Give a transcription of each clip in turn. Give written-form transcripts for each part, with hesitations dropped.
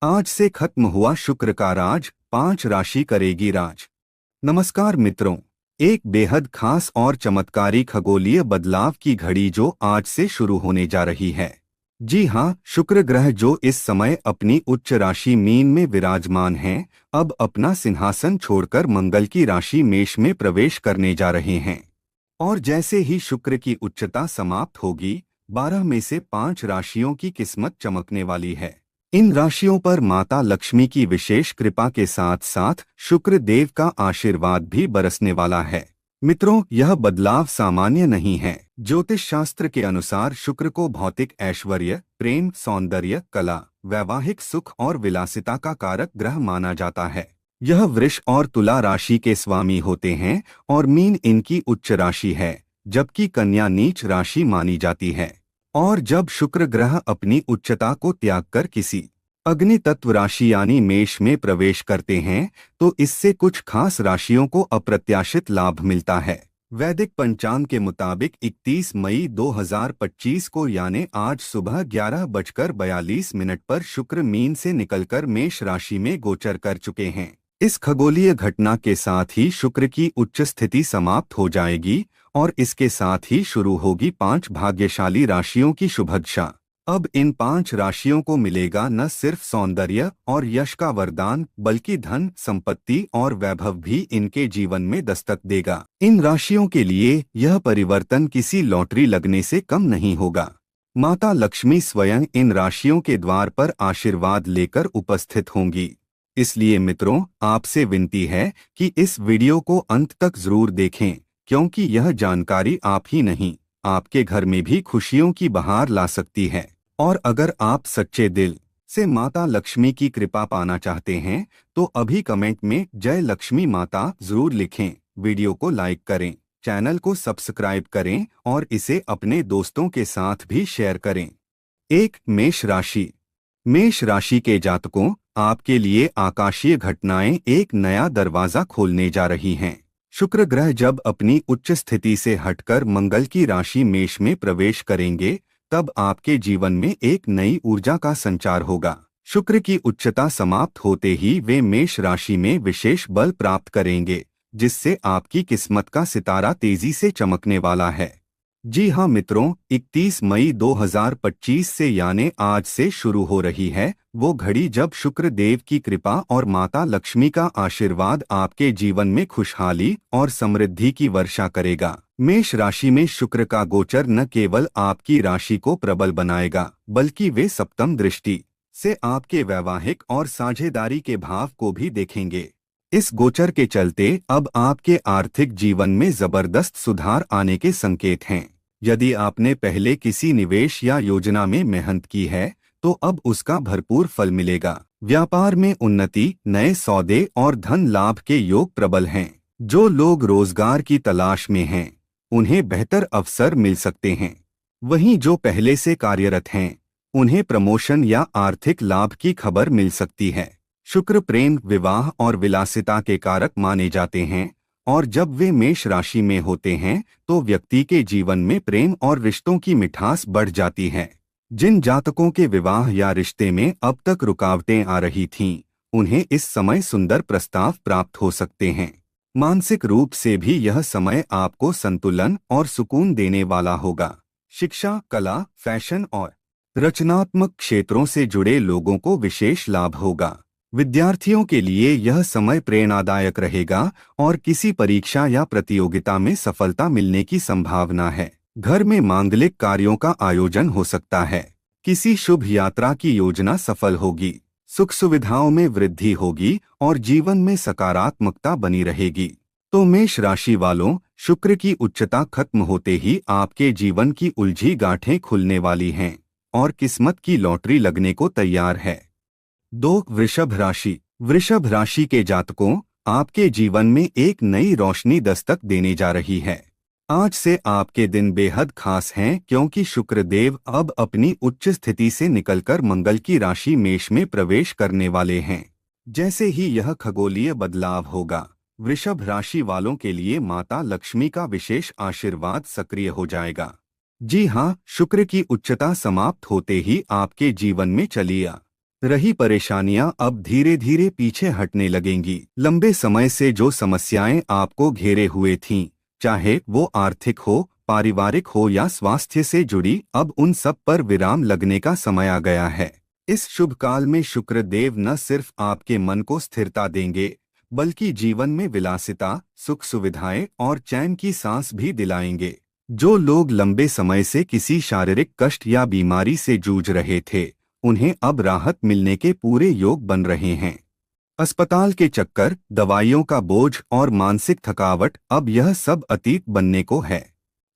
आज से खत्म हुआ शुक्र का राज, 5 राशि करेगी राज। नमस्कार मित्रों, एक बेहद खास और चमत्कारी खगोलीय बदलाव की घड़ी जो आज से शुरू होने जा रही है। जी हाँ, शुक्र ग्रह जो इस समय अपनी उच्च राशि मीन में विराजमान हैं, अब अपना सिंहासन छोड़कर मंगल की राशि मेष में प्रवेश करने जा रहे हैं। और जैसे ही शुक्र की उच्चता समाप्त होगी, 12 में से 5 राशियों की किस्मत चमकने वाली है। इन राशियों पर माता लक्ष्मी की विशेष कृपा के साथ साथ शुक्र देव का आशीर्वाद भी बरसने वाला है। मित्रों, यह बदलाव सामान्य नहीं है। ज्योतिष शास्त्र के अनुसार शुक्र को भौतिक ऐश्वर्य, प्रेम, सौंदर्य, कला, वैवाहिक सुख और विलासिता का कारक ग्रह माना जाता है। यह वृष और तुला राशि के स्वामी होते हैं और मीन इनकी उच्च राशि है, जबकि कन्या नीच राशि मानी जाती है। और जब शुक्र ग्रह अपनी उच्चता को त्याग कर किसी अग्नि तत्व राशि यानी मेष में प्रवेश करते हैं, तो इससे कुछ खास राशियों को अप्रत्याशित लाभ मिलता है। वैदिक पंचांग के मुताबिक 31 मई 2025 को यानी आज सुबह 11:42 पर शुक्र मीन से निकलकर मेष राशि में गोचर कर चुके हैं। इस खगोलीय घटना के साथ ही शुक्र की उच्च स्थिति समाप्त हो जाएगी और इसके साथ ही शुरू होगी 5 भाग्यशाली राशियों की शुभदशा। अब इन 5 राशियों को मिलेगा न सिर्फ सौंदर्य और यश का वरदान, बल्कि धन, संपत्ति और वैभव भी इनके जीवन में दस्तक देगा। इन राशियों के लिए यह परिवर्तन किसी लॉटरी लगने से कम नहीं होगा। माता लक्ष्मी स्वयं इन राशियों के द्वार पर आशीर्वाद लेकर उपस्थित होंगी। इसलिए मित्रों, आपसे विनती है कि इस वीडियो को अंत तक जरूर देखें, क्योंकि यह जानकारी आप ही नहीं, आपके घर में भी खुशियों की बहार ला सकती है। और अगर आप सच्चे दिल से माता लक्ष्मी की कृपा पाना चाहते हैं, तो अभी कमेंट में जय लक्ष्मी माता जरूर लिखें। वीडियो को लाइक करें, चैनल को सब्सक्राइब करें और इसे अपने दोस्तों के साथ भी शेयर करें। 1. मेष राशि। मेष राशि के जातकों, आपके लिए आकाशीय घटनाएं एक नया दरवाजा खोलने जा रही हैं। शुक्र ग्रह जब अपनी उच्च स्थिति से हटकर मंगल की राशि मेष में प्रवेश करेंगे, तब आपके जीवन में एक नई ऊर्जा का संचार होगा। शुक्र की उच्चता समाप्त होते ही वे मेष राशि में विशेष बल प्राप्त करेंगे, जिससे आपकी किस्मत का सितारा तेजी से चमकने वाला है। जी हाँ मित्रों, 31 मई 2025 से यानी आज से शुरू हो रही है वो घड़ी जब शुक्र देव की कृपा और माता लक्ष्मी का आशीर्वाद आपके जीवन में खुशहाली और समृद्धि की वर्षा करेगा। मेष राशि में शुक्र का गोचर न केवल आपकी राशि को प्रबल बनाएगा, बल्कि वे सप्तम दृष्टि से आपके वैवाहिक और साझेदारी के भाव को भी देखेंगे। इस गोचर के चलते अब आपके आर्थिक जीवन में जबरदस्त सुधार आने के संकेत हैं। यदि आपने पहले किसी निवेश या योजना में मेहनत की है, तो अब उसका भरपूर फल मिलेगा। व्यापार में उन्नति, नए सौदे और धन लाभ के योग प्रबल हैं। जो लोग रोजगार की तलाश में हैं, उन्हें बेहतर अवसर मिल सकते हैं। वहीं जो पहले से कार्यरत हैं, उन्हें प्रमोशन या आर्थिक लाभ की खबर मिल सकती है। शुक्र प्रेम, विवाह और विलासिता के कारक माने जाते हैं, और जब वे मेष राशि में होते हैं, तो व्यक्ति के जीवन में प्रेम और रिश्तों की मिठास बढ़ जाती है। जिन जातकों के विवाह या रिश्ते में अब तक रुकावटें आ रही थीं, उन्हें इस समय सुंदर प्रस्ताव प्राप्त हो सकते हैं। मानसिक रूप से भी यह समय आपको संतुलन और सुकून देने वाला होगा। शिक्षा, कला, फैशन और रचनात्मक क्षेत्रों से जुड़े लोगों को विशेष लाभ होगा। विद्यार्थियों के लिए यह समय प्रेरणादायक रहेगा और किसी परीक्षा या प्रतियोगिता में सफलता मिलने की संभावना है। घर में मांगलिक कार्यों का आयोजन हो सकता है। किसी शुभ यात्रा की योजना सफल होगी। सुख सुविधाओं में वृद्धि होगी और जीवन में सकारात्मकता बनी रहेगी। तो मेष राशि वालों, शुक्र की उच्चता खत्म होते ही आपके जीवन की उलझी गांठें खुलने वाली हैं और किस्मत की लॉटरी लगने को तैयार है। 2. वृषभ राशि। वृषभ राशि के जातकों, आपके जीवन में एक नई रोशनी दस्तक देने जा रही है। आज से आपके दिन बेहद खास हैं, क्योंकि शुक्र देव अब अपनी उच्च स्थिति से निकलकर मंगल की राशि मेष में प्रवेश करने वाले हैं। जैसे ही यह खगोलीय बदलाव होगा, वृषभ राशि वालों के लिए माता लक्ष्मी का विशेष आशीर्वाद सक्रिय हो जाएगा। जी हाँ, शुक्र की उच्चता समाप्त होते ही आपके जीवन में चली आ रही परेशानियां अब धीरे धीरे पीछे हटने लगेंगी। लंबे समय से जो समस्याएं आपको घेरे हुए थीं, चाहे वो आर्थिक हो, पारिवारिक हो या स्वास्थ्य से जुड़ी, अब उन सब पर विराम लगने का समय आ गया है। इस शुभ काल में शुक्र देव न सिर्फ आपके मन को स्थिरता देंगे, बल्कि जीवन में विलासिता, सुख सुविधाएं और चैन की सांस भी दिलाएंगे। जो लोग लंबे समय से किसी शारीरिक कष्ट या बीमारी से जूझ रहे थे, उन्हें अब राहत मिलने के पूरे योग बन रहे हैं। अस्पताल के चक्कर, दवाइयों का बोझ और मानसिक थकावट, अब यह सब अतीत बनने को है।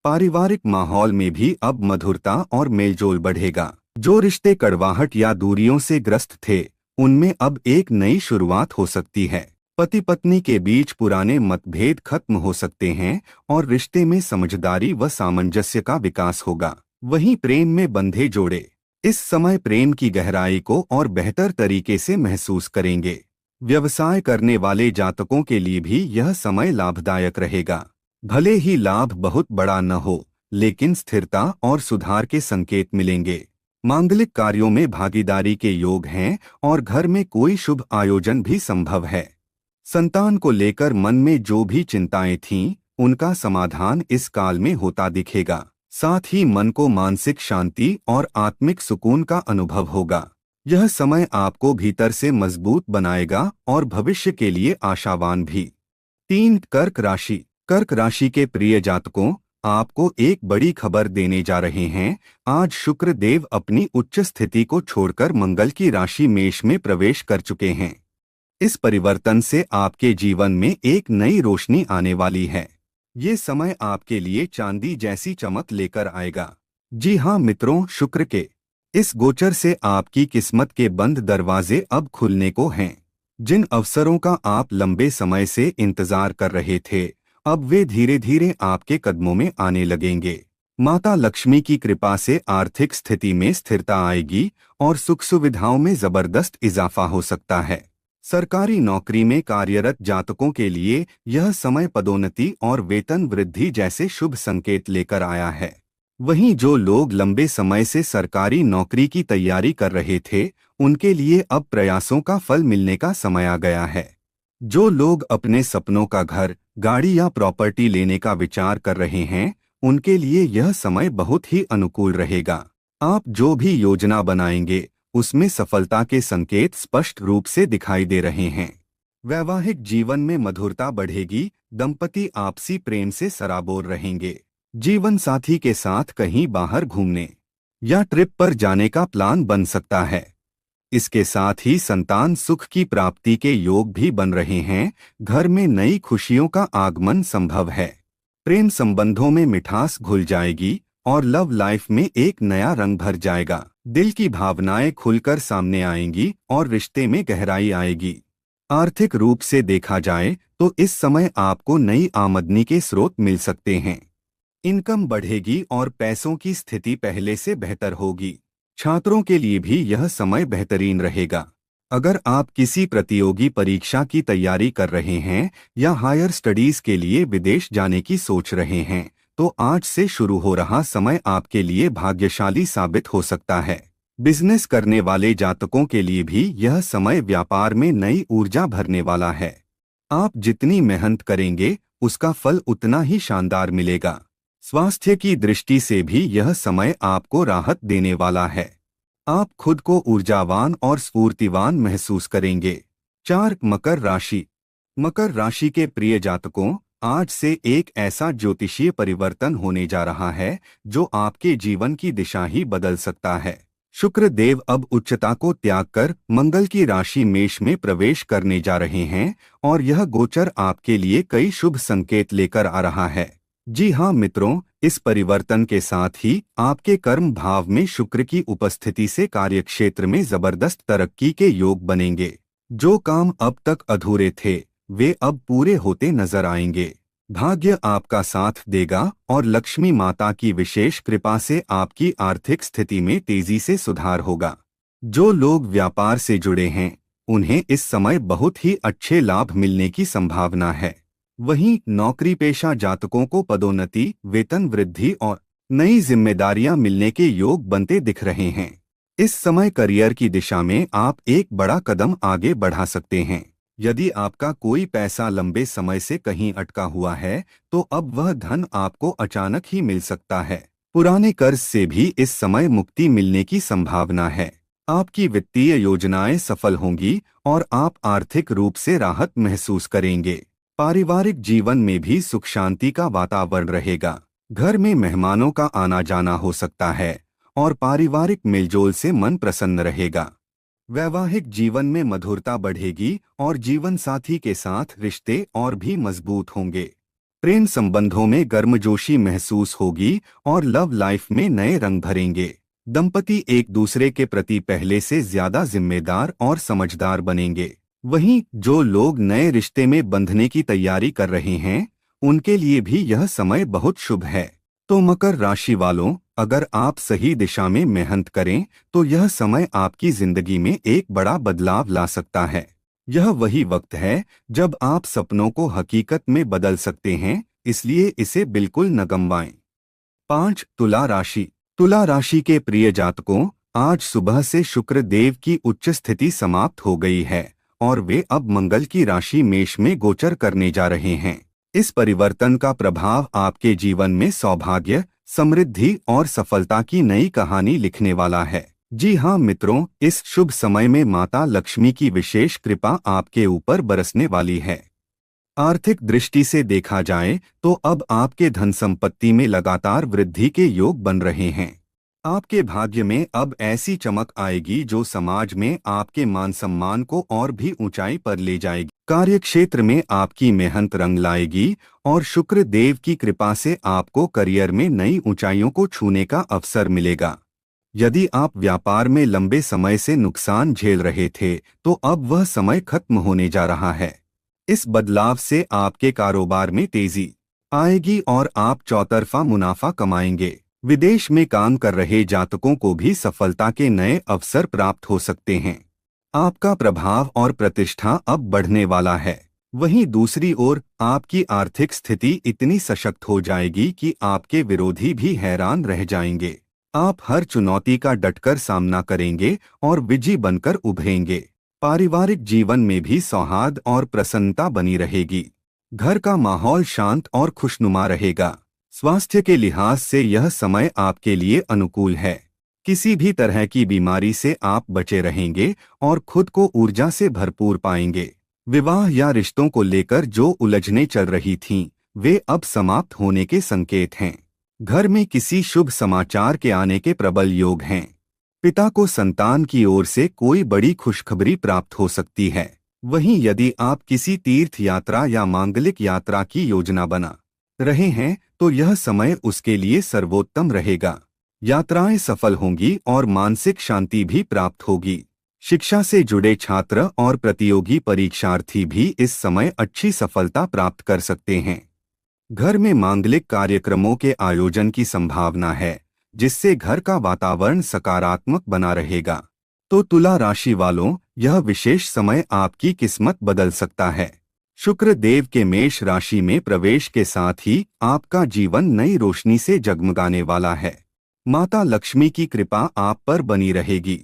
पारिवारिक माहौल में भी अब मधुरता और मेलजोल बढ़ेगा। जो रिश्ते कड़वाहट या दूरियों से ग्रस्त थे, उनमें अब एक नई शुरुआत हो सकती है। पति पत्नी के बीच पुराने मतभेद खत्म हो सकते हैं और रिश्ते में समझदारी व सामंजस्य का विकास होगा। वहीं प्रेम में बंधे जोड़े इस समय प्रेम की गहराई को और बेहतर तरीके से महसूस करेंगे। व्यवसाय करने वाले जातकों के लिए भी यह समय लाभदायक रहेगा। भले ही लाभ बहुत बड़ा न हो, लेकिन स्थिरता और सुधार के संकेत मिलेंगे। मांगलिक कार्यों में भागीदारी के योग हैं और घर में कोई शुभ आयोजन भी संभव है। संतान को लेकर मन में जो भी चिंताएं थीं, उनका समाधान इस काल में होता दिखेगा। साथ ही मन को मानसिक शांति और आत्मिक सुकून का अनुभव होगा। यह समय आपको भीतर से मजबूत बनाएगा और भविष्य के लिए आशावान भी। 3. कर्क राशि के प्रिय जातकों, आपको एक बड़ी खबर देने जा रहे हैं। आज शुक्र देव अपनी उच्च स्थिति को छोड़कर मंगल की राशि मेष में प्रवेश कर चुके हैं। इस परिवर्तन से आपके जीवन में एक नई रोशनी आने वाली है। ये समय आपके लिए चांदी जैसी चमक लेकर आएगा। जी हाँ मित्रों, शुक्र के इस गोचर से आपकी किस्मत के बंद दरवाजे अब खुलने को हैं। जिन अवसरों का आप लंबे समय से इंतजार कर रहे थे, अब वे धीरे धीरे आपके कदमों में आने लगेंगे। माता लक्ष्मी की कृपा से आर्थिक स्थिति में स्थिरता आएगी और सुख सुविधाओं में जबरदस्त इजाफा हो सकता है। सरकारी नौकरी में कार्यरत जातकों के लिए यह समय पदोन्नति और वेतन वृद्धि जैसे शुभ संकेत लेकर आया है। वहीं जो लोग लंबे समय से सरकारी नौकरी की तैयारी कर रहे थे, उनके लिए अब प्रयासों का फल मिलने का समय आ गया है। जो लोग अपने सपनों का घर, गाड़ी या प्रॉपर्टी लेने का विचार कर रहे हैं, उनके लिए यह समय बहुत ही अनुकूल रहेगा। आप जो भी योजना बनाएंगे, उसमें सफलता के संकेत स्पष्ट रूप से दिखाई दे रहे हैं। वैवाहिक जीवन में मधुरता बढ़ेगी, दंपति आपसी प्रेम से सराबोर रहेंगे। जीवन साथी के साथ कहीं बाहर घूमने या ट्रिप पर जाने का प्लान बन सकता है। इसके साथ ही संतान सुख की प्राप्ति के योग भी बन रहे हैं। घर में नई खुशियों का आगमन संभव है। प्रेम संबंधों में मिठास घुल जाएगी और लव लाइफ में एक नया रंग भर जाएगा। दिल की भावनाएं खुलकर सामने आएंगी और रिश्ते में गहराई आएगी। आर्थिक रूप से देखा जाए तो इस समय आपको नई आमदनी के स्रोत मिल सकते हैं। इनकम बढ़ेगी और पैसों की स्थिति पहले से बेहतर होगी। छात्रों के लिए भी यह समय बेहतरीन रहेगा। अगर आप किसी प्रतियोगी परीक्षा की तैयारी कर रहे हैं या हायर स्टडीज के लिए विदेश जाने की सोच रहे हैं, तो आज से शुरू हो रहा समय आपके लिए भाग्यशाली साबित हो सकता है। बिजनेस करने वाले जातकों के लिए भी यह समय व्यापार में नई ऊर्जा भरने वाला है। आप जितनी मेहनत करेंगे, उसका फल उतना ही शानदार मिलेगा। स्वास्थ्य की दृष्टि से भी यह समय आपको राहत देने वाला है। आप खुद को ऊर्जावान और स्फूर्तिवान महसूस करेंगे। 4. मकर राशि के प्रिय जातकों, आज से एक ऐसा ज्योतिषीय परिवर्तन होने जा रहा है जो आपके जीवन की दिशा ही बदल सकता है। शुक्र देव अब उच्चता को त्याग कर मंगल की राशि मेष में प्रवेश करने जा रहे हैं और यह गोचर आपके लिए कई शुभ संकेत लेकर आ रहा है। जी हाँ मित्रों, इस परिवर्तन के साथ ही आपके कर्म भाव में शुक्र की उपस्थिति से कार्यक्षेत्र में जबरदस्त तरक्की के योग बनेंगे। जो काम अब तक अधूरे थे, वे अब पूरे होते नजर आएंगे। भाग्य आपका साथ देगा और लक्ष्मी माता की विशेष कृपा से आपकी आर्थिक स्थिति में तेजी से सुधार होगा। जो लोग व्यापार से जुड़े हैं, उन्हें इस समय बहुत ही अच्छे लाभ मिलने की संभावना है। वहीं नौकरी पेशा जातकों को पदोन्नति, वेतन वृद्धि और नई जिम्मेदारियां मिलने के योग बनते दिख रहे हैं। इस समय करियर की दिशा में आप एक बड़ा कदम आगे बढ़ा सकते हैं। यदि आपका कोई पैसा लंबे समय से कहीं अटका हुआ है, तो अब वह धन आपको अचानक ही मिल सकता है। पुराने कर्ज से भी इस समय मुक्ति मिलने की संभावना है। आपकी वित्तीय योजनाएं सफल होंगी और आप आर्थिक रूप से राहत महसूस करेंगे। पारिवारिक जीवन में भी सुख शांति का वातावरण रहेगा। घर में मेहमानों का आना जाना हो सकता है और पारिवारिक मेलजोल से मन प्रसन्न रहेगा। वैवाहिक जीवन में मधुरता बढ़ेगी और जीवन साथी के साथ रिश्ते और भी मजबूत होंगे। प्रेम संबंधों में गर्मजोशी महसूस होगी और लव लाइफ में नए रंग भरेंगे। दंपति एक दूसरे के प्रति पहले से ज्यादा जिम्मेदार और समझदार बनेंगे। वहीं जो लोग नए रिश्ते में बंधने की तैयारी कर रहे हैं, उनके लिए भी यह समय बहुत शुभ है। तो मकर राशि वालों, अगर आप सही दिशा में मेहनत करें तो यह समय आपकी जिंदगी में एक बड़ा बदलाव ला सकता है। यह वही वक्त है जब आप सपनों को हकीकत में बदल सकते हैं, इसलिए इसे बिल्कुल न गंवाएं। 5. तुला राशि। तुला राशि के प्रिय जातकों, आज सुबह से शुक्र देव की उच्च स्थिति समाप्त हो गई है और वे अब मंगल की राशि मेष में गोचर करने जा रहे हैं। इस परिवर्तन का प्रभाव आपके जीवन में सौभाग्य, समृद्धि और सफलता की नई कहानी लिखने वाला है। जी हाँ मित्रों, इस शुभ समय में माता लक्ष्मी की विशेष कृपा आपके ऊपर बरसने वाली है। आर्थिक दृष्टि से देखा जाए तो अब आपके धन संपत्ति में लगातार वृद्धि के योग बन रहे हैं। आपके भाग्य में अब ऐसी चमक आएगी जो समाज में आपके मान सम्मान को और भी ऊंचाई पर ले जाएगी। कार्यक्षेत्र में आपकी मेहनत रंग लाएगी और शुक्र देव की कृपा से आपको करियर में नई ऊंचाइयों को छूने का अवसर मिलेगा। यदि आप व्यापार में लंबे समय से नुकसान झेल रहे थे, तो अब वह समय खत्म होने जा रहा है। इस बदलाव से आपके कारोबार में तेजी आएगी और आप चौतरफा मुनाफा कमाएंगे। विदेश में काम कर रहे जातकों को भी सफलता के नए अवसर प्राप्त हो सकते हैं। आपका प्रभाव और प्रतिष्ठा अब बढ़ने वाला है। वहीं दूसरी ओर आपकी आर्थिक स्थिति इतनी सशक्त हो जाएगी कि आपके विरोधी भी हैरान रह जाएंगे। आप हर चुनौती का डटकर सामना करेंगे और विजयी बनकर उभरेंगे। पारिवारिक जीवन में भी सौहार्द और प्रसन्नता बनी रहेगी। घर का माहौल शांत और खुशनुमा रहेगा। स्वास्थ्य के लिहाज से यह समय आपके लिए अनुकूल है। किसी भी तरह की बीमारी से आप बचे रहेंगे और खुद को ऊर्जा से भरपूर पाएंगे। विवाह या रिश्तों को लेकर जो उलझनें चल रही थीं, वे अब समाप्त होने के संकेत हैं। घर में किसी शुभ समाचार के आने के प्रबल योग हैं। पिता को संतान की ओर से कोई बड़ी खुशखबरी प्राप्त हो सकती है। वहीं यदि आप किसी तीर्थ यात्रा या मांगलिक यात्रा की योजना बना रहे हैं, तो यह समय उसके लिए सर्वोत्तम रहेगा। यात्राएं सफल होंगी और मानसिक शांति भी प्राप्त होगी। शिक्षा से जुड़े छात्र और प्रतियोगी परीक्षार्थी भी इस समय अच्छी सफलता प्राप्त कर सकते हैं। घर में मांगलिक कार्यक्रमों के आयोजन की संभावना है, जिससे घर का वातावरण सकारात्मक बना रहेगा। तो तुला राशि वालों, यह विशेष समय आपकी किस्मत बदल सकता है। शुक्र देव के मेष राशि में प्रवेश के साथ ही आपका जीवन नई रोशनी से जगमगाने वाला है। माता लक्ष्मी की कृपा आप पर बनी रहेगी।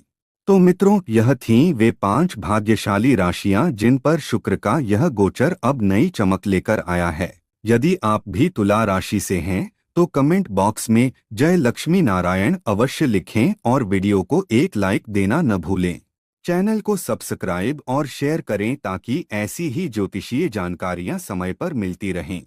तो मित्रों, यह थीं वे 5 भाग्यशाली राशियां जिन पर शुक्र का यह गोचर अब नई चमक लेकर आया है। यदि आप भी तुला राशि से हैं, तो कमेंट बॉक्स में जय लक्ष्मी नारायण अवश्य लिखें और वीडियो को एक लाइक देना न भूलें। चैनल को सब्सक्राइब और शेयर करें ताकि ऐसी ही ज्योतिषीय जानकारियां समय पर मिलती रहें।